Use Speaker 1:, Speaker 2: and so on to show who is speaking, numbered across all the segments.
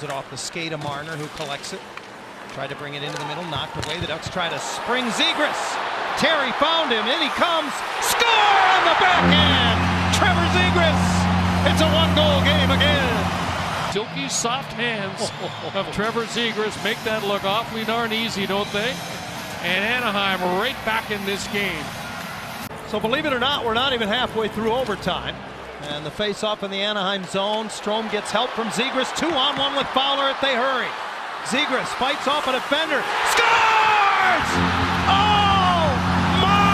Speaker 1: It off the skate of Marner, who collects it. Tried to bring it into the middle, knocked away. The Ducks try to spring Zegras. Terry found him, in he comes. Score on the backhand! Trevor Zegras! It's a one-goal game again.
Speaker 2: Silky, soft hands of Trevor Zegras make that look awfully darn easy, don't they? And Anaheim right back in this game.
Speaker 1: So believe it or not, we're not even halfway through overtime. And the face-off in the Anaheim zone. Strome gets help from Zegras. 2-on-1 with Fowler if they hurry. Zegras fights off a defender. Scores! Oh, my!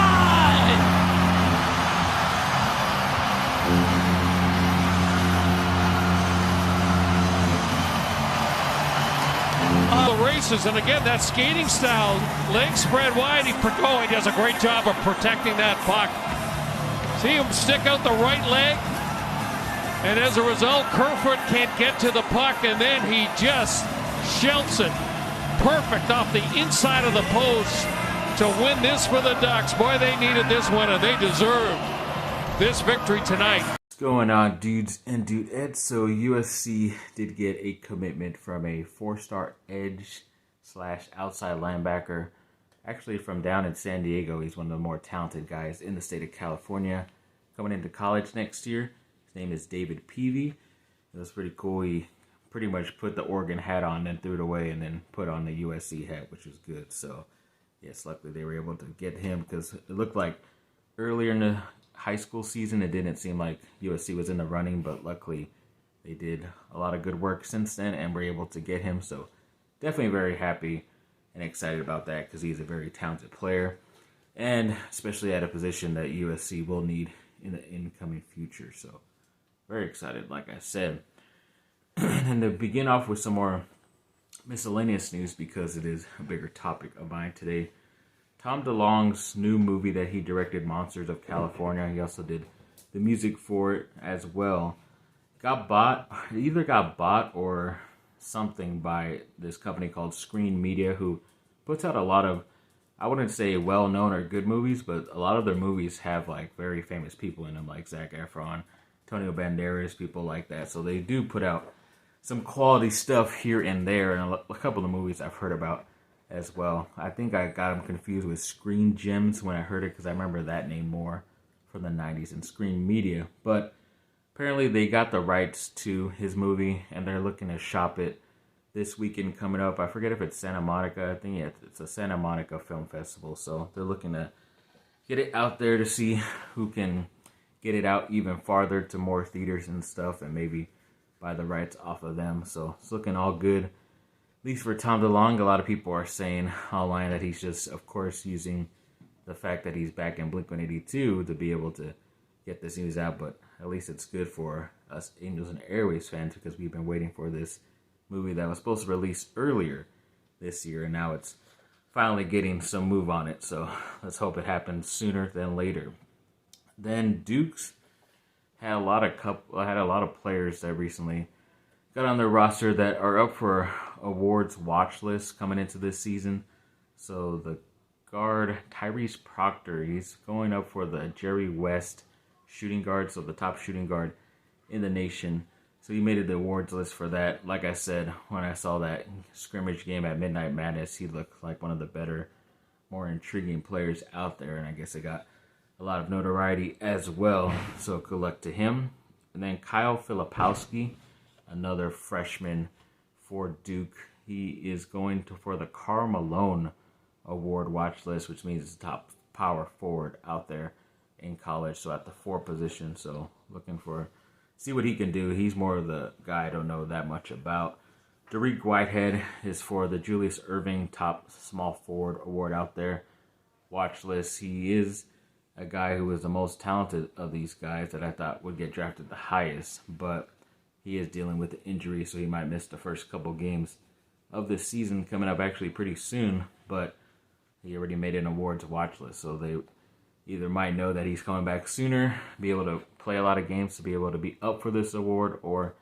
Speaker 2: The races, and again, that skating style. Legs spread wide. He does a great job of protecting that puck. See him stick out the right leg. And as a result, Kerfoot can't get to the puck, and then he just shelts it. Perfect off the inside of the post to win this for the Ducks. Boy, they needed this one, and they deserved this victory tonight.
Speaker 3: What's going on, dudes and dudettes? So USC did get a commitment from a 4-star edge / outside linebacker. Actually from down in San Diego. He's one of the more talented guys in the state of California. Coming into college next year. His name is David Peevy. It was pretty cool. He pretty much put the Oregon hat on, then threw it away, and then put on the USC hat, which was good. So, yes, luckily they were able to get him because it looked like earlier in the high school season, it didn't seem like USC was in the running, but luckily they did a lot of good work since then and were able to get him. So, definitely very happy and excited about that because he's a very talented player, and especially at a position that USC will need in the incoming future. So, very excited, like I said. And to begin off with some more miscellaneous news, because it is a bigger topic of mine today. Tom DeLonge's new movie that he directed, Monsters of California, he also did the music for it as well, got bought. It either got bought or something by this company called Screen Media, who puts out a lot of, I wouldn't say well-known or good movies, but a lot of their movies have like very famous people in them, like Zac Efron, Antonio Banderas, people like that. So they do put out some quality stuff here and there, and a couple of the movies I've heard about as well. I think I got them confused with Screen Gems when I heard it, because I remember that name more from the 90s and Screen Media. But apparently they got the rights to his movie, and they're looking to shop it this weekend coming up. I forget if it's Santa Monica. I think it's a Santa Monica Film Festival. So they're looking to get it out there to see who can get it out even farther to more theaters and stuff, and maybe buy the rights off of them. So it's looking all good, at least for Tom DeLonge. A lot of people are saying online that he's just, of course, using the fact that he's back in Blink-182 to be able to get this news out, but at least it's good for us Angels and Airways fans, because we've been waiting for this movie that was supposed to release earlier this year, and now it's finally getting some move on it. So let's hope it happens sooner than later. Then Dukes had a lot of players that recently got on their roster that are up for awards watch list coming into this season. So the guard Tyrese Proctor, he's going up for the Jerry West shooting guard, so the top shooting guard in the nation. So he made it the awards list for that. Like I said, when I saw that scrimmage game at Midnight Madness, he looked like one of the better, more intriguing players out there, and I guess it got a lot of notoriety as well. So good luck to him. And then Kyle Filipowski, another freshman for Duke. He is going for the Karl Malone Award watch list, which means it's the top power forward out there in college. So at the 4 position. So looking for, see what he can do. He's more of the guy I don't know that much about. Dariq Whitehead is for the Julius Erving top small forward award out there watch list. He is a guy who is the most talented of these guys that I thought would get drafted the highest, but he is dealing with the injury, so he might miss the first couple games of this season, coming up actually pretty soon, but he already made an awards watch list, so they either might know that he's coming back sooner, be able to play a lot of games to be able to be up for this award, or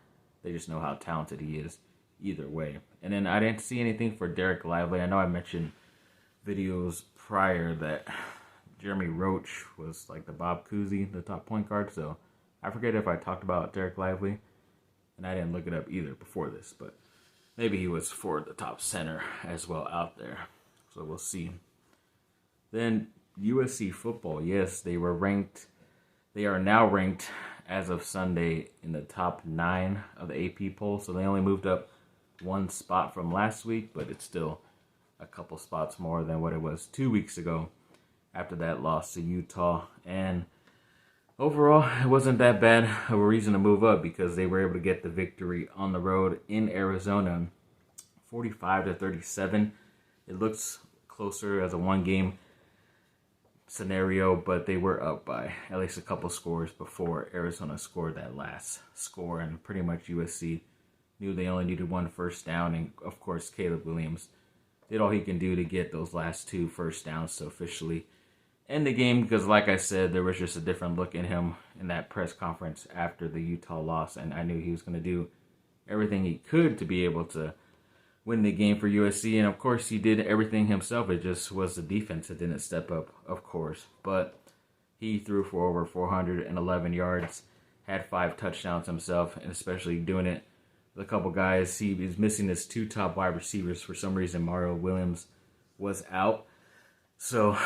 Speaker 3: they just know how talented he is either way. And then I didn't see anything for Derek Lively. I know I mentioned videos prior that Jeremy Roach was like the Bob Cousy, the top point guard. So I forget if I talked about Derek Lively, and I didn't look it up either before this. But maybe he was for the top center as well out there. So we'll see. Then USC football, yes, they were ranked. They are now ranked as of Sunday in the top 9 of the AP poll. So they only moved up 1 spot from last week, but it's still a couple spots more than what it was 2 weeks ago after that loss to Utah. And overall, it wasn't that bad of a reason to move up because they were able to get the victory on the road in Arizona, 45-37. It looks closer as a 1-game scenario, but they were up by at least a couple scores before Arizona scored that last score, and pretty much USC knew they only needed 1 first down, and of course Caleb Williams did all he can do to get those last 2 first downs to officially end the game, because like I said, there was just a different look in him in that press conference after the Utah loss, and I knew he was going to do everything he could to be able to win the game for USC, and of course he did everything himself. It just was the defense that didn't step up, of course, but he threw for over 411 yards, had 5 touchdowns himself, and especially doing it with a couple guys. He was missing his 2 top wide receivers for some reason. Mario Williams was out, so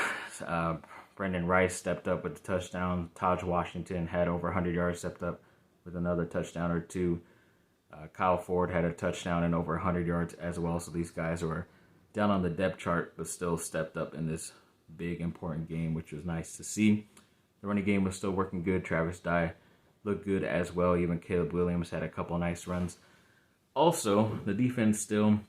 Speaker 3: Brendan Rice stepped up with the touchdown. Taj Washington had over 100 yards, stepped up with another touchdown or 2. Kyle Ford had a touchdown and over 100 yards as well. So these guys were down on the depth chart, but still stepped up in this big, important game, which was nice to see. The running game was still working good. Travis Dye looked good as well. Even Caleb Williams had a couple nice runs. Also, the defense still,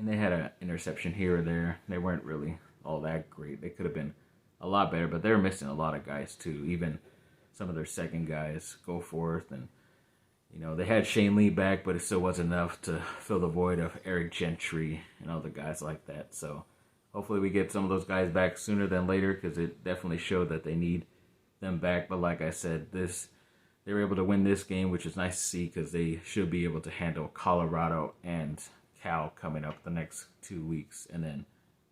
Speaker 3: they had an interception here or there. They weren't really all that great. They could have been a lot better, but they were missing a lot of guys too. Even some of their second guys, Goforth, and they had Shane Lee back, but it still wasn't enough to fill the void of Eric Gentry and other guys like that. So hopefully we get some of those guys back sooner than later, because it definitely showed that they need them back. But like I said, they were able to win this game, which is nice to see, because they should be able to handle Colorado and Cal coming up the next 2 weeks. And then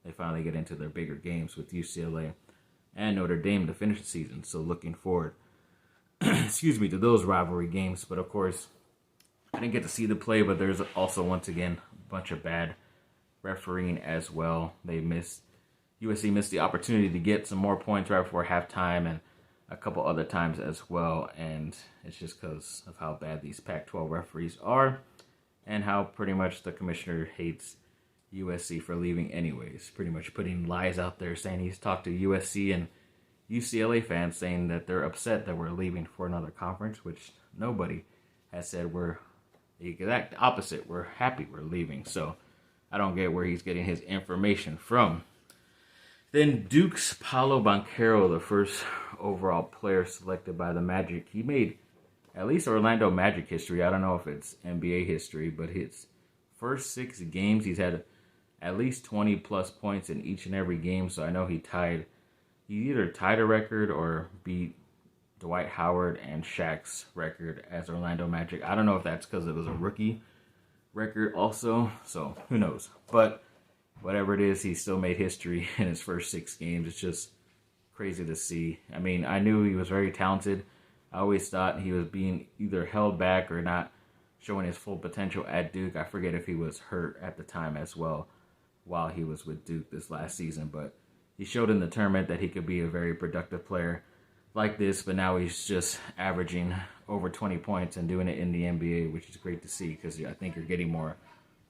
Speaker 3: they finally get into their bigger games with UCLA and Notre Dame to finish the season. So looking forward to those rivalry games. But of course, I didn't get to see the play, but there's also, once again, a bunch of bad refereeing as well. USC missed the opportunity to get some more points right before halftime, and a couple other times as well. And it's just because of how bad these Pac-12 referees are, and how pretty much the commissioner hates USC for leaving anyways. Pretty much putting lies out there saying he's talked to USC and UCLA fans saying that they're upset that we're leaving for another conference, which nobody has said. We're the exact opposite. We're happy we're leaving. So I don't get where he's getting his information from. Then Duke's Paolo Banchero, the first overall player selected by the Magic. He made at least Orlando Magic history. I don't know if it's NBA history, but his first 6 games, he's had at least 20 plus points in each and every game. So I know he either tied a record or beat Dwight Howard and Shaq's record as Orlando Magic. I don't know if that's because it was a rookie record also, so who knows. But whatever it is, he still made history in his first 6 games. It's just crazy to see. I mean, I knew he was very talented. I always thought he was being either held back or not showing his full potential at Duke. I forget if he was hurt at the time as well while he was with Duke this last season, but he showed in the tournament that he could be a very productive player like this, but now he's just averaging over 20 points and doing it in the NBA, which is great to see, because I think you're getting more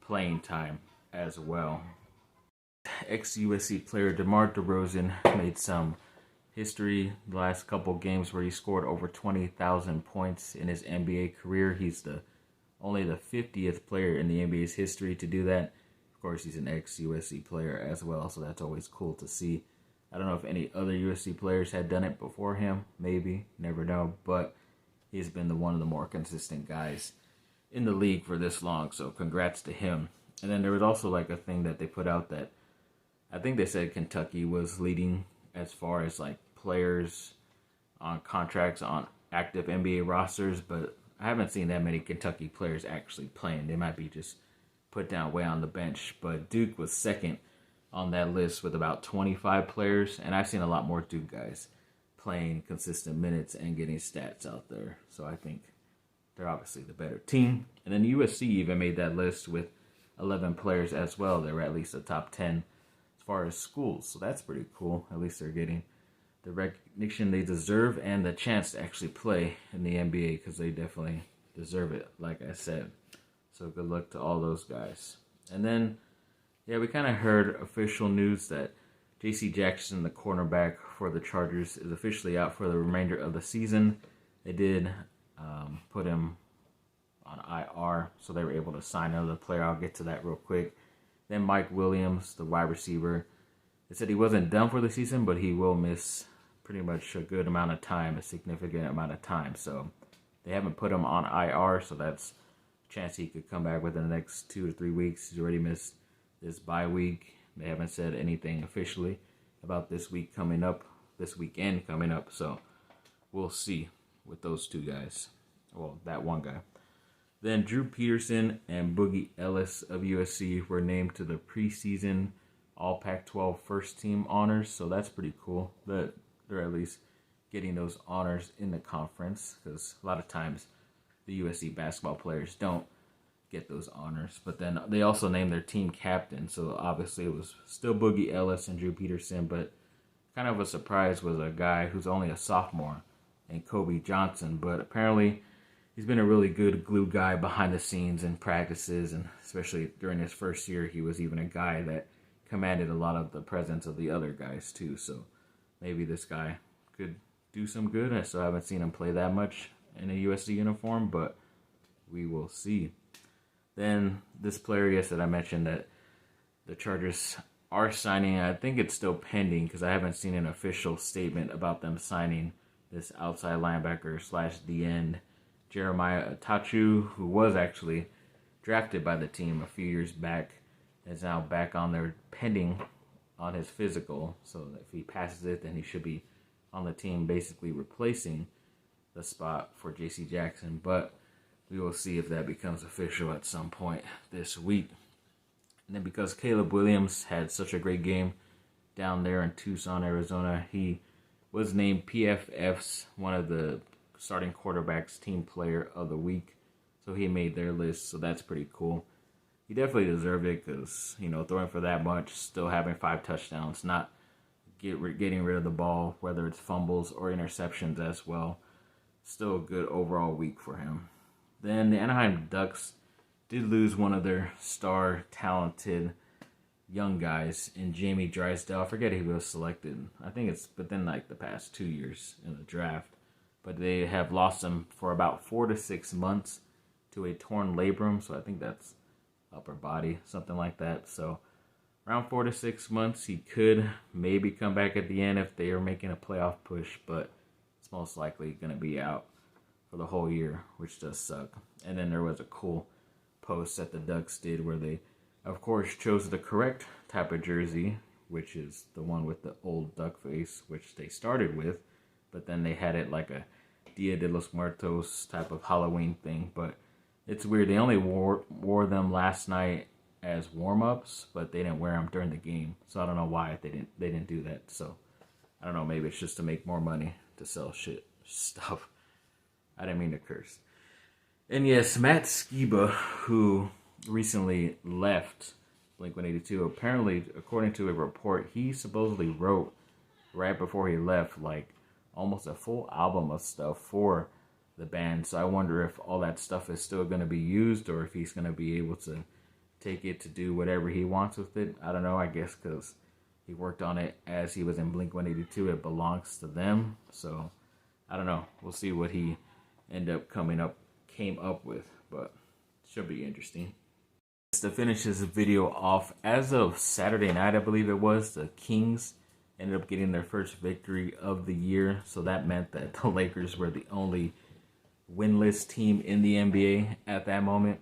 Speaker 3: playing time as well. Ex-USC player DeMar DeRozan made some history the last couple games where he scored over 20,000 points in his NBA career. He's only the 50th player in the NBA's history to do that. Of course, he's an ex-USC player as well, so that's always cool to see. I don't know if any other USC players had done it before him. Maybe. Never know. But he's been one of the more consistent guys in the league for this long, so congrats to him. And then there was also a thing that they put out that I think they said Kentucky was leading as far as players on contracts on active NBA rosters, but I haven't seen that many Kentucky players actually playing. They might be just put down way on the bench, but Duke was second on that list with about 25 players, and I've seen a lot more Duke guys playing consistent minutes and getting stats out there, so I think they're obviously the better team. And then USC even made that list with 11 players as well. They were at least the top 10 as far as schools. So that's pretty cool. At least they're getting the recognition they deserve and the chance to actually play in the NBA because they definitely deserve it, like I said. So good luck to all those guys. And then, yeah, we kind of heard official news that J.C. Jackson, the cornerback for the Chargers, is officially out for the remainder of the season. They did put him on IR, so they were able to sign another player. I'll get to that real quick. Then Mike Williams, the wide receiver, they said he wasn't done for the season, but he will miss pretty much a good amount of time, a significant amount of time. So they haven't put him on IR, so that's a chance he could come back within the next 2 to 3 weeks. He's already missed this bye week. They haven't said anything officially about this weekend coming up. So we'll see with those two guys. Well, that one guy. Then Drew Peterson and Boogie Ellis of USC were named to the preseason All Pac-12 first team honors. So that's pretty cool that they're at least getting those honors in the conference, because a lot of times the USC basketball players don't get those honors. But then they also named their team captain, so obviously it was still Boogie Ellis and Drew Peterson, but kind of a surprise was a guy who's only a sophomore named Kobe Johnson. But apparently he's been a really good glue guy behind the scenes in practices, and especially during his first year, he was even a guy that commanded a lot of the presence of the other guys too. So maybe this guy could do some good. I still haven't seen him play that much in a USC uniform, but we will see. Then this player, yes, that I mentioned that the Chargers are signing, I think it's still pending because I haven't seen an official statement about them signing this outside linebacker / DN, Jeremiah Atachu, who was actually drafted by the team a few years back, is now back on there pending on his physical. So if he passes it, then he should be on the team, basically replacing the spot for J.C. Jackson. But we will see if that becomes official at some point this week. And then because Caleb Williams had such a great game down there in Tucson, Arizona, he was named PFF's one of the starting quarterbacks team player of the week. So he made their list, so that's pretty cool. He definitely deserved it because, throwing for that much, still having 5 touchdowns, not getting rid of the ball, whether it's fumbles or interceptions as well. Still a good overall week for him. Then the Anaheim Ducks did lose one of their star talented young guys in Jamie Drysdale. I forget he was selected. I think it's within the past 2 years in the draft. But they have lost him for about 4 to 6 months to a torn labrum. So I think that's upper body, something like that. So around 4 to 6 months, he could maybe come back at the end if they are making a playoff push, but it's most likely going to be out for the whole year, which does suck. And then there was a cool post that the Ducks did where they, of course, chose the correct type of jersey, which is the one with the old duck face, which they started with, but then they had it like a Dia de los Muertos type of Halloween thing. But it's weird. They only wore them last night as warm-ups, but they didn't wear them during the game. So I don't know why they didn't do that. So I don't know. Maybe it's just to make more money to sell stuff. I didn't mean to curse. And yes, Matt Skiba, who recently left Blink-182, apparently, according to a report, he supposedly wrote right before he left almost a full album of stuff for the band. So I wonder if all that stuff is still going to be used or if he's going to be able to take it to do whatever he wants with it. I don't know, I guess because he worked on it as he was in Blink-182. It belongs to them. So I don't know. We'll see what he came up with, but it should be interesting. To finish this video off, as of Saturday night, I believe it was, the Kings ended up getting their first victory of the year. So that meant that the Lakers were the only winless team in the NBA at that moment.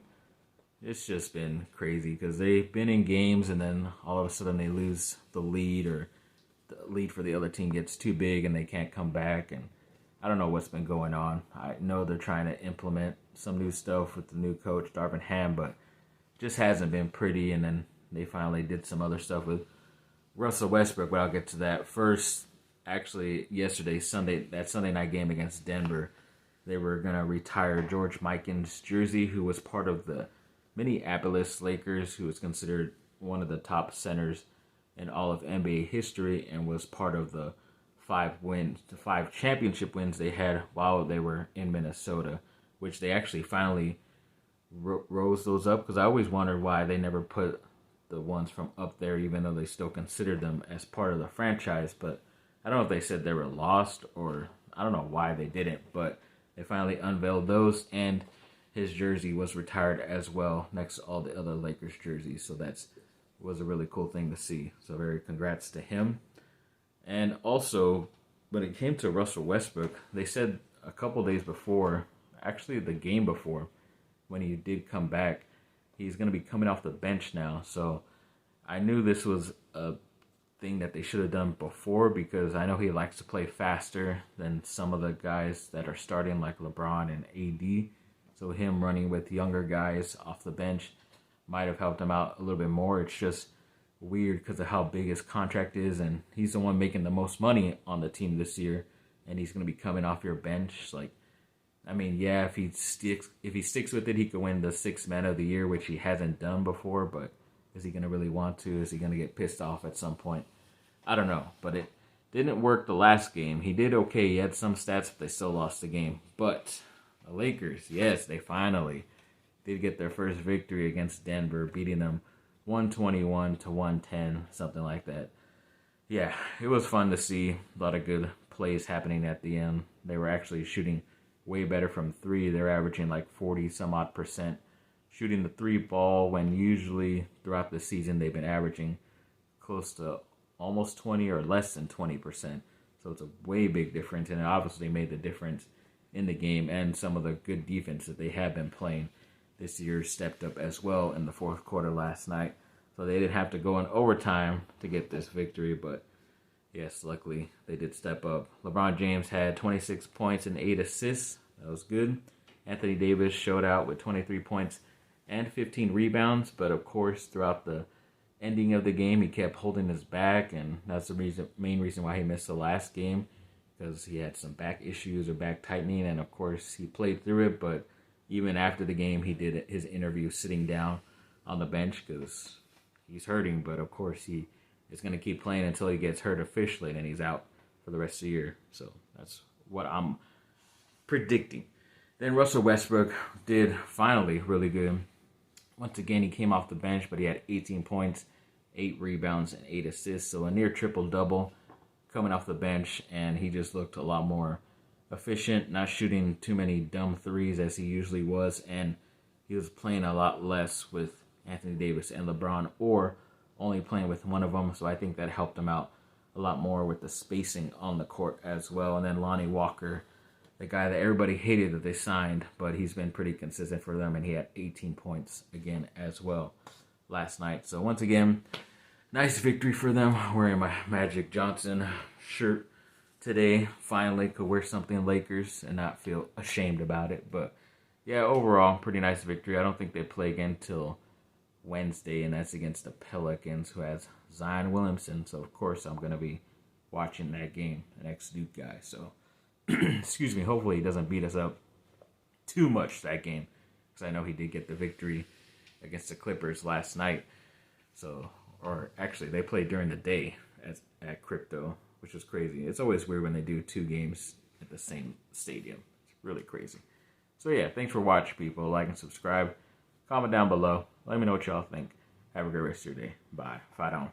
Speaker 3: It's just been crazy because they've been in games and then all of a sudden they lose the lead, or the lead for the other team gets too big and they can't come back. And I don't know what's been going on. I know they're trying to implement some new stuff with the new coach, Darvin Ham, but it just hasn't been pretty. And then they finally did some other stuff with Russell Westbrook, but I'll get to that first. Actually, that Sunday night game against Denver, they were going to retire George Mikan's jersey, who was part of the Minneapolis Lakers, who is considered one of the top centers in all of NBA history and was part of the 5 championship wins they had while they were in Minnesota, which they actually finally rose those up, because I always wondered why they never put the ones from up there, even though they still considered them as part of the franchise. But I don't know if they said they were lost, or I don't know why they didn't, but they finally unveiled those, and his jersey was retired as well next to all the other Lakers jerseys. So that was a really cool thing to see. So very congrats to him. And also, when it came to Russell Westbrook, they said a couple days before, actually the game before, when he did come back, he's going to be coming off the bench now. So I knew this was a thing that they should have done before, because I know he likes to play faster than some of the guys that are starting, like LeBron and AD. So him running with younger guys off the bench might have helped him out a little bit more. It's just weird because of how big his contract is, and he's the one making the most money on the team this year, and he's going to be coming off your bench. Like, I mean, yeah, if he sticks with it, he could win the 6th Man of the Year, which he hasn't done before, but is he going to really want to? Is he going to get pissed off at some point? I don't know, but it didn't work the last game. He did okay. He had some stats, but they still lost the game. But the Lakers, yes, they finally did get their first victory against Denver, beating them 121-110, something like that. Yeah, it was fun to see. A lot of good plays happening at the end. They were actually shooting way better from 3. They're averaging like 40-some-odd% shooting the 3 ball, when usually throughout the season they've been averaging close to almost 20 or less than 20%. So it's a way big difference, and it obviously made the difference in the game, and some of the good defense that they have been playing this year stepped up as well in the 4th quarter last night. So they didn't have to go in overtime to get this victory, but yes, luckily they did step up. LeBron James had 26 points and 8 assists. That was good. Anthony Davis showed out with 23 points and 15 rebounds, but of course throughout the ending of the game he kept holding his back, and that's the main reason why he missed the last game, because he had some back issues or back tightening, and of course he played through it. But even after the game, he did his interview sitting down on the bench because he's hurting, but of course he is going to keep playing until he gets hurt officially, and then he's out for the rest of the year. So that's what I'm predicting. Then Russell Westbrook did finally really good. Once again, he came off the bench, but he had 18 points, 8 rebounds, and 8 assists. So a near triple-double coming off the bench, and he just looked a lot more efficient, not shooting too many dumb threes as he usually was, and he was playing a lot less with Anthony Davis and LeBron, or only playing with one of them. So I think that helped him out a lot more with the spacing on the court as well. And then Lonnie Walker, the guy that everybody hated that they signed, but he's been pretty consistent for them, and he had 18 points again as well last night. So once again, nice victory for them. Wearing my Magic Johnson shirt today. Finally could wear something Lakers and not feel ashamed about it. But yeah, overall, pretty nice victory. I don't think they play again till Wednesday, and that's against the Pelicans, who has Zion Williamson. So of course I'm going to be watching that game, an ex-Duke guy. So excuse me, hopefully he doesn't beat us up too much that game, because I know he did get the victory against the Clippers last night. So, or actually they played during the day at Crypto, which was crazy. It's always weird when they do 2 games at the same stadium. It's really crazy. So yeah, thanks for watching, people. Like and subscribe. Comment down below. Let me know what y'all think. Have a great rest of your day. Bye. Fight on.